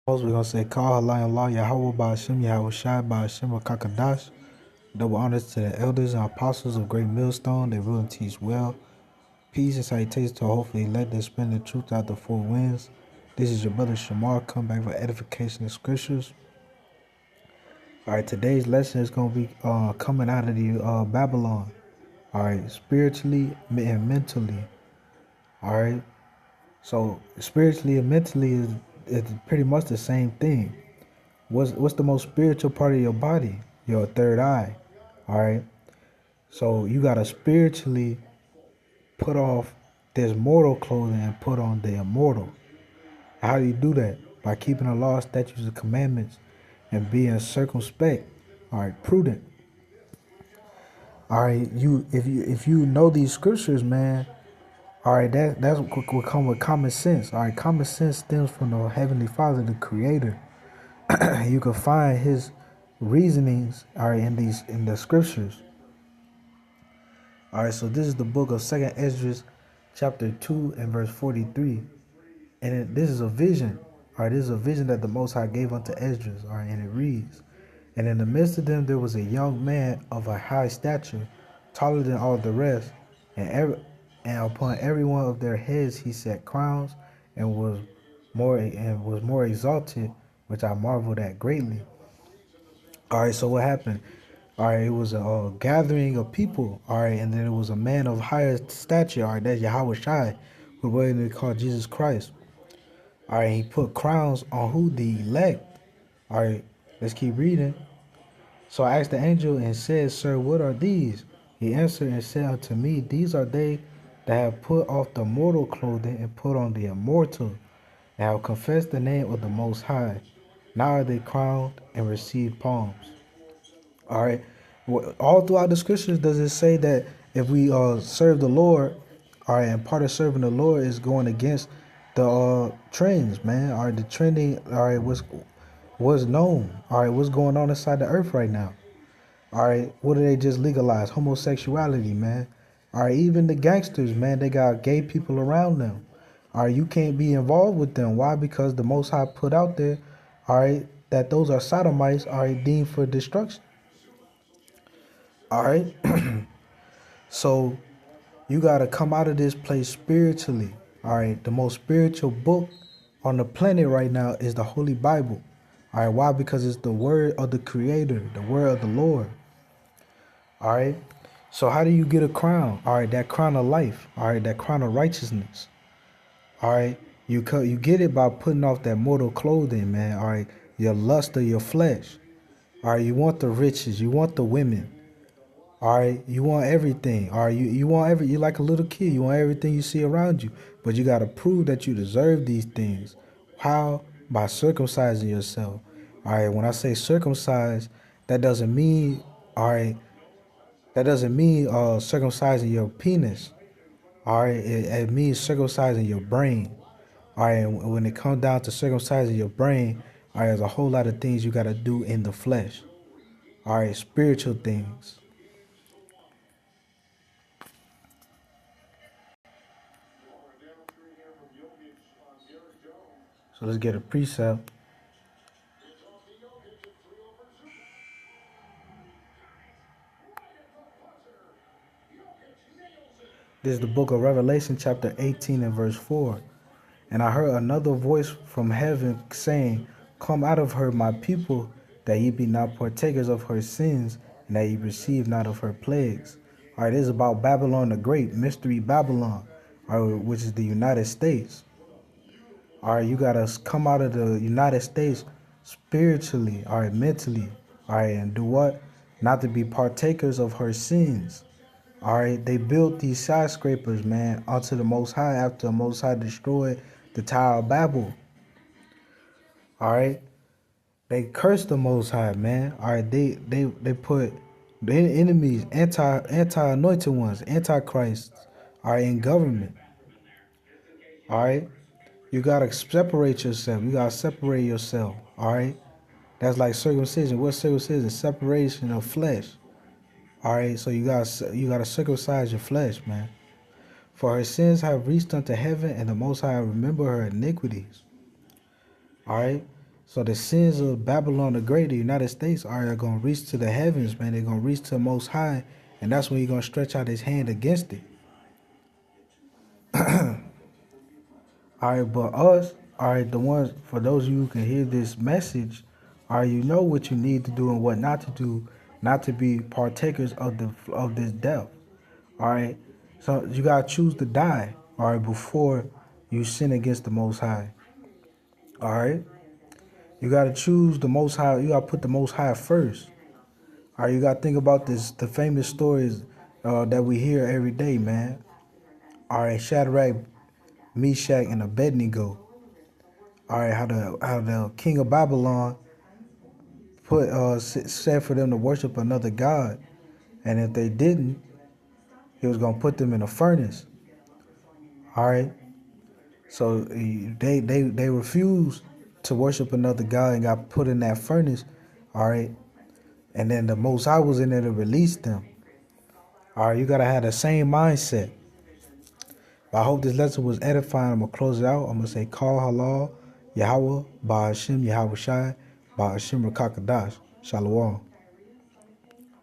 We're gonna say Kal Halai Allah Yahweh Ba'ashem Yahweh Shai Ba'ashem Kakadash. Double honors to the elders and apostles of Great Millstone. They rule and teach well. Peace and salutations to hopefully let them spread the truth out the four winds. This is your brother Shamar. Come back for edification of scriptures. All right, today's lesson is gonna be coming out of the Babylon. All right, spiritually and mentally. All right, so spiritually and mentally is pretty much the same thing. What's the most spiritual part of your body? Your third eye. All right. So you gotta spiritually put off this mortal clothing and put on the immortal. How do you do that? By keeping the law, statutes, and commandments, and being circumspect. All right, prudent. All right, if you know these scriptures, man. All right, that's what will come with common sense. All right, common sense stems from the Heavenly Father, the Creator. You can find His reasonings, all right, in the scriptures. All right, so this is the book of Second Esdras, chapter 2 and verse 43. And this is a vision. All right, this is a vision that the Most High gave unto Esdras. All right, and it reads, and in the midst of them there was a young man of a high stature, taller than all the rest, and upon every one of their heads he set crowns, and was more exalted, which I marveled at greatly. All right, so what happened? All right, it was a gathering of people. All right, and then it was a man of higher stature. All right, that's Yahweh Shai, who what they call Jesus Christ. All right, he put crowns on who? The elect. All right, let's keep reading. So I asked the angel and said, Sir, what are these? He answered and said unto me, These are they that have put off the mortal clothing and put on the immortal, and have confessed the name of the Most High. Now are they crowned and receive palms. All right. All throughout the scriptures, does it say that if we serve the Lord, all right, and part of serving the Lord is going against the trends, man. All right, the trending, all right, what's known, all right, what's going on inside the earth right now. All right, what do they just legalize? Homosexuality, man. All right, even the gangsters, man, they got gay people around them. All right, you can't be involved with them. Why? Because the Most High put out there, all right, that those are sodomites, all right, deemed for destruction. All right. So you got to come out of this place spiritually. All right. The most spiritual book on the planet right now is the Holy Bible. All right. Why? Because it's the word of the Creator, the word of the Lord. All right. So how do you get a crown? All right. That crown of life. All right. That crown of righteousness. All right. You get it by putting off that mortal clothing, man. All right. Your lust of your flesh. All right. You want the riches. You want the women. All right, you want everything. All right, you want you like a little kid. You want everything you see around you, but you got to prove that you deserve these things. How? By circumcising yourself. All right, when I say circumcise, that doesn't mean circumcising your penis. All right, it means circumcising your brain. All right, and when it comes down to circumcising your brain, all right, there's a whole lot of things you got to do in the flesh. All right, spiritual things. So let's get a precept. This is the book of Revelation, chapter 18 and verse 4. And I heard another voice from heaven saying, Come out of her, my people, that ye be not partakers of her sins, and that ye receive not of her plagues. All right, this is about Babylon the Great, Mystery Babylon, all right, which is the United States. All right, you got to come out of the United States spiritually, all right, mentally, all right, and do what? Not to be partakers of her sins. All right, they built these skyscrapers, man, onto the Most High after the Most High destroyed the Tower of Babel. All right, they cursed the Most High, man. All right, they put the enemies, anti-anointed ones, antichrists, all right, in government. All right, you gotta separate yourself. You gotta separate yourself. All right, that's like circumcision. What circumcision? Separation of flesh. All right, so you gotta circumcise your flesh, man. For her sins have reached unto heaven, and the Most High remember her iniquities. All right. So the sins of Babylon the Great, the United States, are going to reach to the heavens, man. They're going to reach to the Most High, and that's when He's going to stretch out His hand against it. All right, but us, all right, the ones, for those of you who can hear this message, all right, you know what you need to do and what not to do, not to be partakers of this death. All right, so you gotta choose to die, all right, before you sin against the Most High. All right, you gotta choose the Most High. You gotta put the Most High first. All right, you gotta think about the famous stories that we hear every day, man. All right, Shadrach, Meshach, and Abednego. All right, how the king of Babylon said for them to worship another god, and if they didn't, he was gonna put them in a furnace. All right, so they refused to worship another god and got put in that furnace. All right, and then the Most High was in there to release them. All right, you gotta have the same mindset. I hope this lesson was edifying. I'm gonna close it out. I'm gonna say, Call Halal, Yahweh, Ba Hashem, Yahweh Shai, Ba Hashem Rakakadash, Shalom.